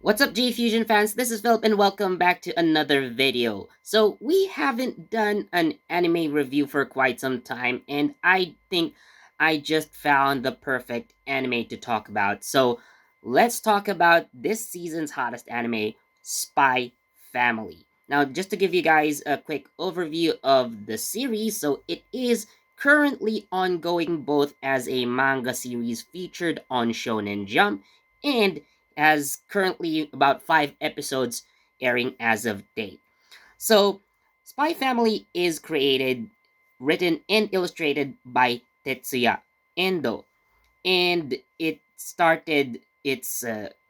What's up, JEFusion fans? This is Philip and welcome back to another video. So, we haven't done an anime review for quite some time, and I think I just found the perfect anime to talk about. So, let's talk about this season's hottest anime, Spy Family. Now, just to give you guys a quick overview of the series, so it is currently ongoing both as a manga series featured on Shonen Jump and has currently about 5 episodes airing as of date. So, Spy Family is created, written, and illustrated by Tetsuya Endo, and it started its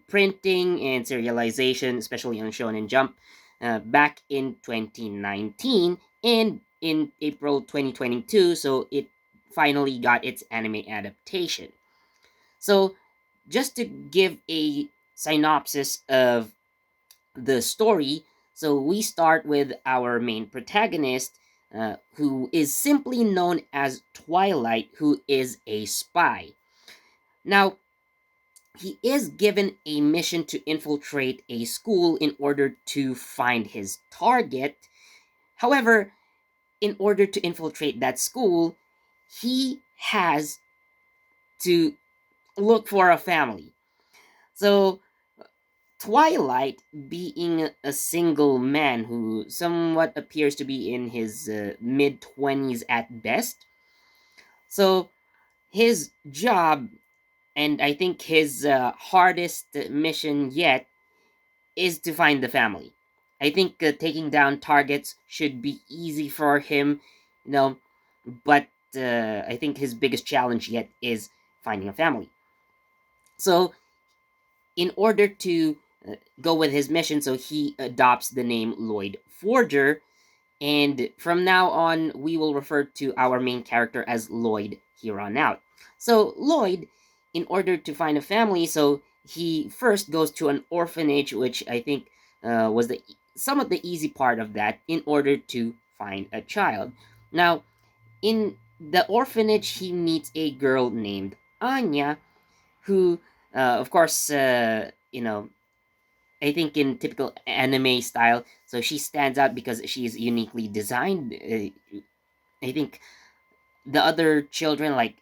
printing and serialization, especially on Shonen Jump, back in 2019, and in April 2022, so it finally got its anime adaptation. So, just to give a synopsis of the story, so we start with our main protagonist, who is simply known as Twilight, who is a spy. Now, he is given a mission to infiltrate a school in order to find his target. However, in order to infiltrate that school, he has to look for a family. So, Twilight, being a single man who somewhat appears to be in his mid 20s at best. So, his job, and I think his hardest mission yet, is to find the family. I think taking down targets should be easy for him, you know, but I think his biggest challenge yet is finding a family. So, in order to go with his mission, so he adopts the name Lloyd Forger, and from now on, we will refer to our main character as Lloyd here on out. So, Lloyd, in order to find a family, so he first goes to an orphanage, which I think was the somewhat the easy part of that, in order to find a child. Now, in the orphanage, he meets a girl named Anya, who, of course, I think in typical anime style, so she stands out because she is uniquely designed. I think the other children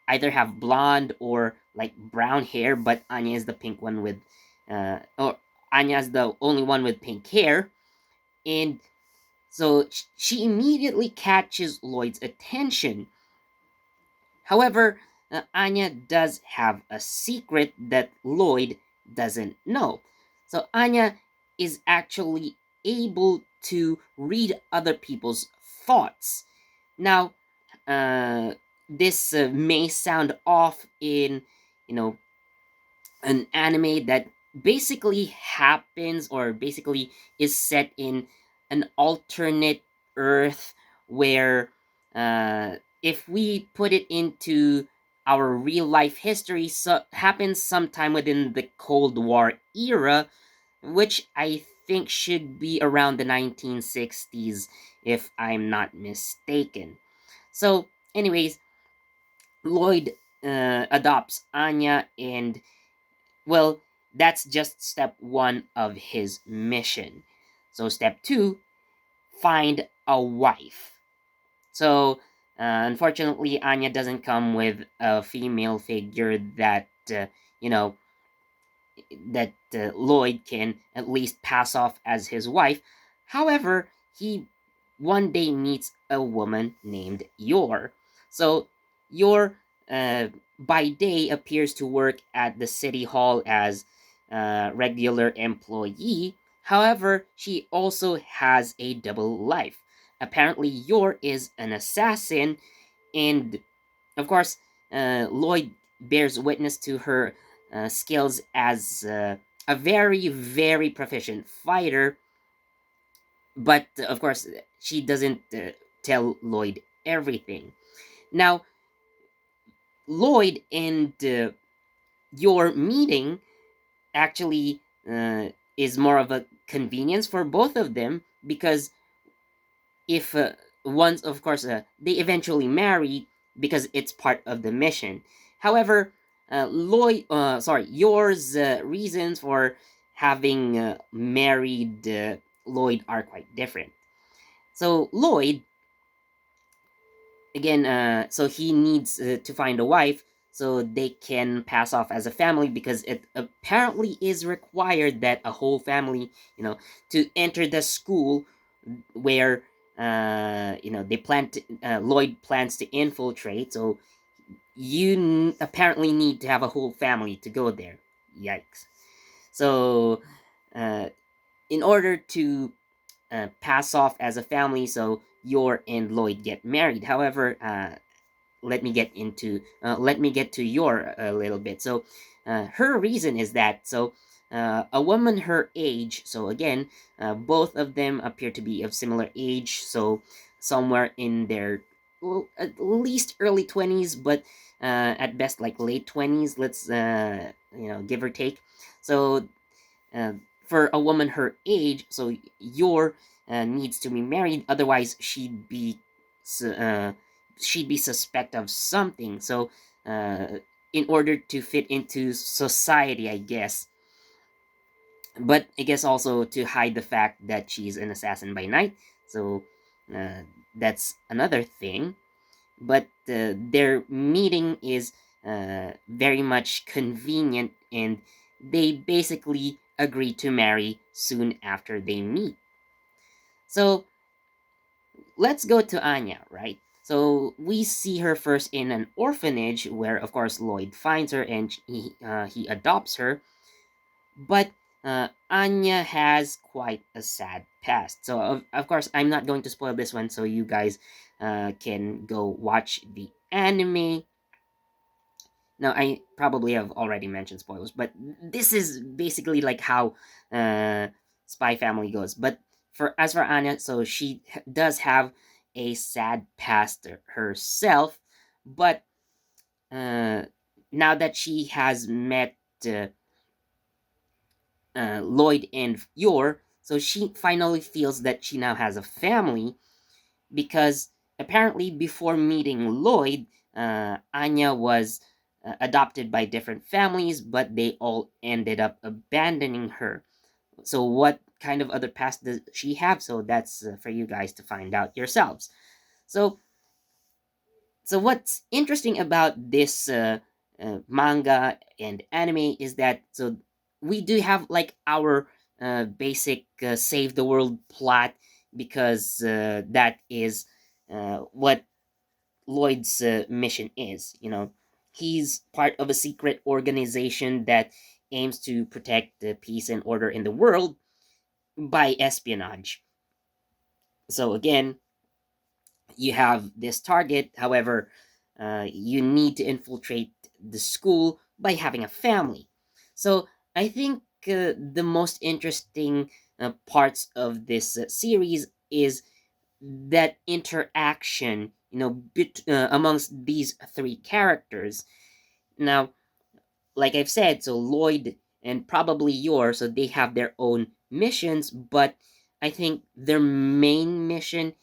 either have blonde or like brown hair, but Anya is the pink one with, or Anya is the only one with pink hair, and so she immediately catches Lloyd's attention. However, Anya does have a secret that Lloyd doesn't know. So Anya is actually able to read other people's thoughts. Now, uh, this may sound off in, you know, an anime that basically happens or basically is set in an alternate Earth where, if we put it into our real life history, so happens sometime within the Cold War era, which I think should be around the 1960s, if I'm not mistaken. So, anyways, Lloyd adopts Anya, and well, that's just step one of his mission. So, step two, find a wife. So, unfortunately, Anya doesn't come with a female figure that, you know, that Lloyd can at least pass off as his wife. However, he one day meets a woman named Yor. So, Yor, by day, appears to work at the city hall as a regular employee. However, she also has a double life. Apparently, Yor is an assassin, and of course, Lloyd bears witness to her skills as a very, very proficient fighter, but of course, she doesn't tell Lloyd everything. Now, Lloyd and your meeting actually is more of a convenience for both of them because if once, of course, they eventually marry because it's part of the mission. However, yours reasons for having married Lloyd are quite different. So Lloyd, again, so he needs to find a wife so they can pass off as a family, because it apparently is required that a whole family, to enter the school where they Lloyd plans to infiltrate. So you apparently need to have a whole family to go there. Yikes. So uh, in order to pass off as a family, so Yor and Lloyd get married. However, let me get to Yor a little bit. So her reason is that, so a woman her age, so again, both of them appear to be of similar age, so somewhere in their, well, at least early 20s, but at best like late 20s, let's give or take. So uh, for a woman her age, so Yor needs to be married, otherwise she'd be suspect of something. So in order to fit into society, I guess. But I guess also to hide the fact that she's an assassin by night. So uh, that's another thing. But their meeting is very much convenient, and they basically agree to marry soon after they meet. So let's go to Anya, right? So we see her first in an orphanage where, of course, Lloyd finds her and he adopts her. But Anya has quite a sad past. So, of course, I'm not going to spoil this one, so you guys can go watch the anime. Now, I probably have already mentioned spoilers, but this is basically like how uh, Spy Family goes. But as for Anya, so she does have a sad past herself, but uh, now that she has met uh, Lloyd and Yor, so she finally feels that she now has a family, because apparently before meeting Lloyd, Anya was adopted by different families, but they all ended up abandoning her. So, what kind of other past does she have? So, that's for you guys to find out yourselves. So, what's interesting about this manga and anime is that, so we do have like our basic save the world plot, because that is what Lloyd's mission is. He's part of a secret organization that aims to protect the peace and order in the world by espionage. So again, you have this target. However, you need to infiltrate the school by having a family. So I think the most interesting parts of this series is that interaction, amongst these three characters. Now, like I've said, so Lloyd and probably yours, so they have their own missions, but I think their main mission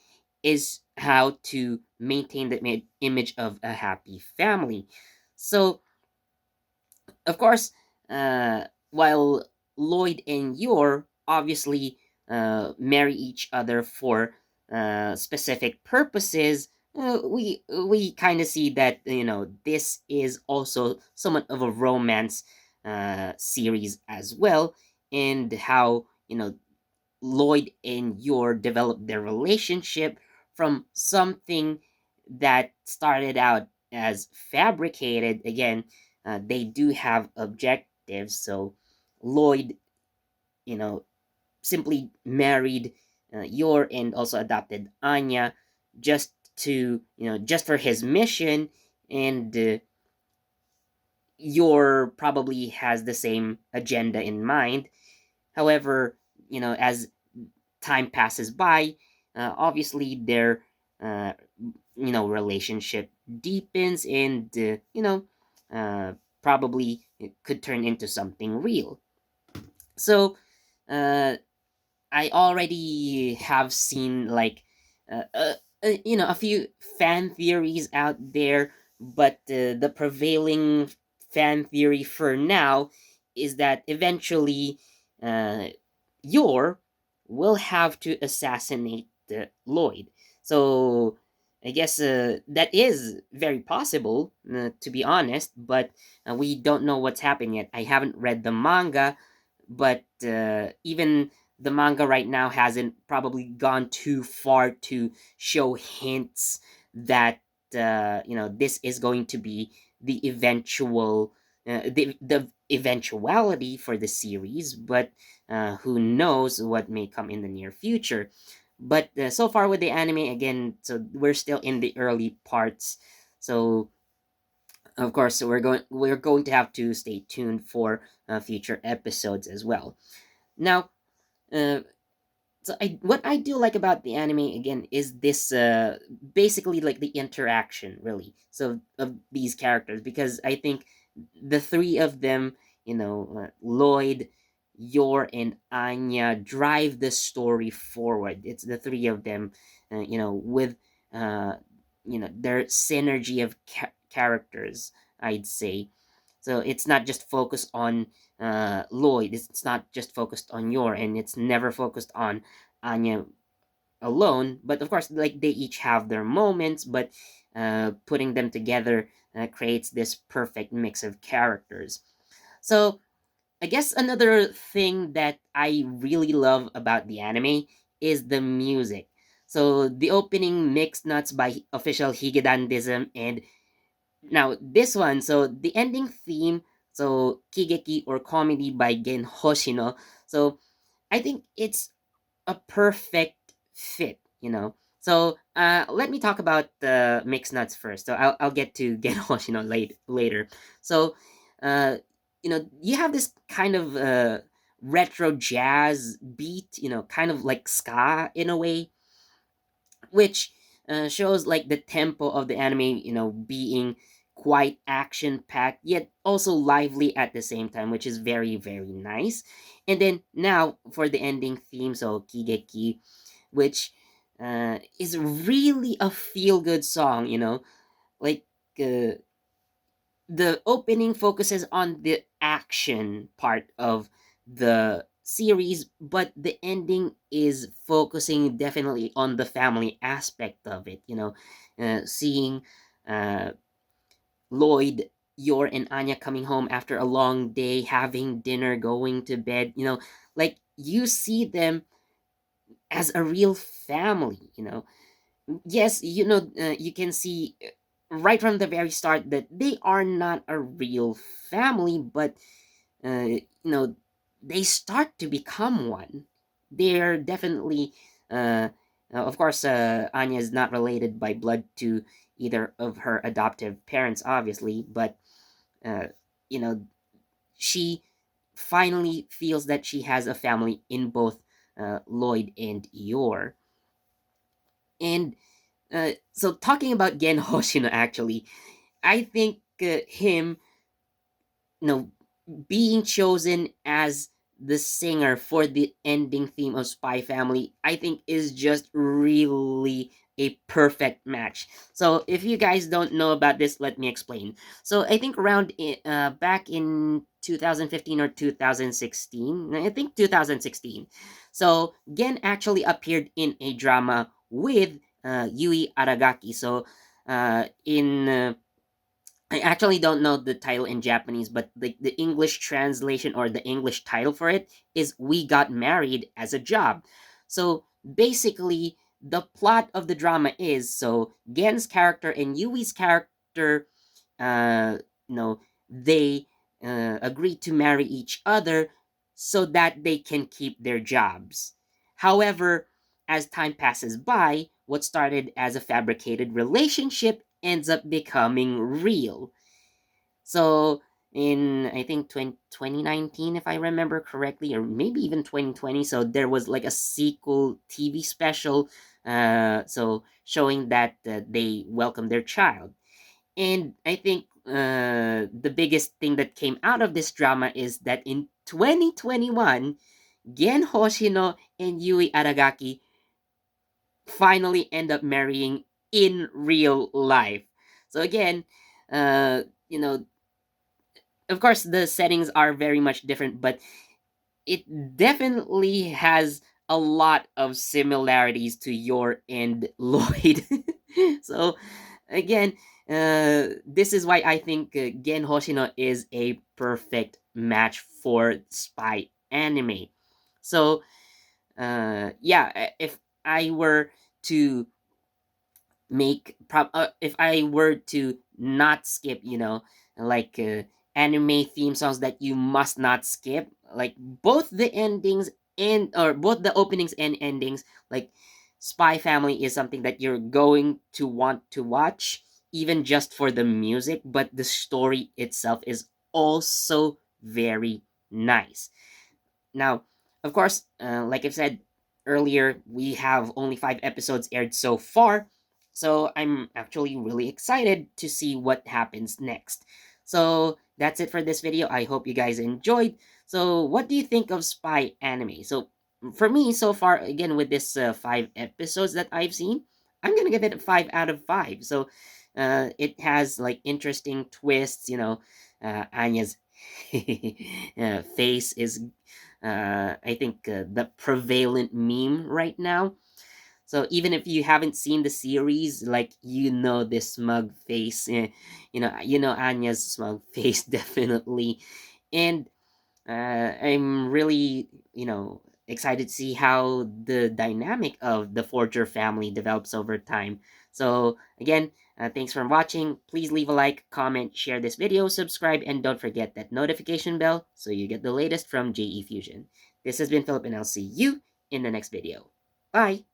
is how to maintain the image of a happy family. So, of course, while Lloyd and Yor obviously marry each other for specific purposes, we kind of see that this is also somewhat of a romance series as well, and how Lloyd and Yor develop their relationship from something that started out as fabricated. Again, they do have objectives. So Lloyd, you know, simply married Yor and also adopted Anya just just for his mission, and Yor probably has the same agenda in mind. However, as time passes by, obviously their uh, relationship deepens, and uh, probably it could turn into something real. So uh, I already have seen like a few fan theories out there, but the prevailing fan theory for now is that eventually uh, Yor will have to assassinate Lloyd. So I guess that is very possible, to be honest, but we don't know what's happening yet. I haven't read the manga, but even the manga right now hasn't probably gone too far to show hints that this is going to be the eventuality for the series, but who knows what may come in the near future. But so far with the anime, again, so we're still in the early parts. So of course, we're going to have to stay tuned for future episodes as well. Now, uh, what I do like about the anime again is this basically like the interaction really so of these characters, because I think the three of them, Lloyd, Yor, and Anya drive the story forward. It's the three of them, with uh, their synergy of characters, I'd say. So it's not just focused on Lloyd. It's not just focused on Yor, and it's never focused on Anya alone. But of course, like they each have their moments, but putting them together creates this perfect mix of characters. So I guess another thing that I really love about the anime is the music. So the opening Mixed Nuts by official Higedandism, and now this one, so the ending theme, so Kigeki or Comedy by Gen Hoshino. So I think it's a perfect fit. So let me talk about the mixed nuts first. So I'll get to Gen Hoshino later. So you have this kind of retro jazz beat, kind of like ska in a way, which shows like the tempo of the anime, being quite action packed yet also lively at the same time, which is very very nice. And then now for the ending theme, so Kigeki, which is really a feel good song, like uh, the opening focuses on the action part of the series, but the ending is focusing definitely on the family aspect of it. Seeing uh, Lloyd, Yor, and Anya coming home after a long day, having dinner, going to bed. Like you see them as a real family. Yes, you can see right from the very start that they are not a real family, but they start to become one. They're definitely, of course, Anya is not related by blood to either of her adoptive parents, obviously, but uh, you know, she finally feels that she has a family in both Lloyd and Yor. And so talking about Gen Hoshino, actually, I think him, you know, being chosen as the singer for the ending theme of Spy Family, I think is just really a perfect match. So if you guys don't know about this, let me explain. So I think back in 2015 or 2016, I think 2016. So Gen actually appeared in a drama with Yui Aragaki. So in I actually don't know the title in Japanese, but the English translation or the English title for it is We Got Married as a Job. So basically, the plot of the drama is so Gen's character and Yui's character, uh, you know, they agree to marry each other so that they can keep their jobs. However, as time passes by, what started as a fabricated relationship ends up becoming real. So in I think 2019, if I remember correctly, or maybe even 2020, so there was like a sequel TV special, so showing that they welcomed their child. And I think the biggest thing that came out of this drama is that in 2021, Gen Hoshino and Yui Aragaki finally end up marrying in real life. So again, uh, you know, of course the settings are very much different, but it definitely has a lot of similarities to your and Lloyd. So again, this is why I think Gen Hoshino is a perfect match for spy anime. So yeah, if I were to if I were to not skip, like anime theme songs that you must not skip, like both the endings and or both the openings and endings, like Spy Family is something that you're going to want to watch even just for the music, but the story itself is also very nice. Now, of course, like I've said earlier, we have only 5 episodes aired so far, so I'm actually really excited to see what happens next. So that's it for this video. I hope you guys enjoyed. So, what do you think of spy anime? So, for me, so far, again, with this 5 episodes that I've seen, I'm gonna give it a 5 out of 5. So, it has like interesting twists. Anya's face is I think the prevalent meme right now. So even if you haven't seen the series, like this smug face, Anya's smug face definitely, and I'm really excited to see how the dynamic of the Forger family develops over time. So again, thanks for watching. Please leave a like, comment, share this video, subscribe, and don't forget that notification bell so you get the latest from JEFusion. This has been Philip, and I'll see you in the next video. Bye!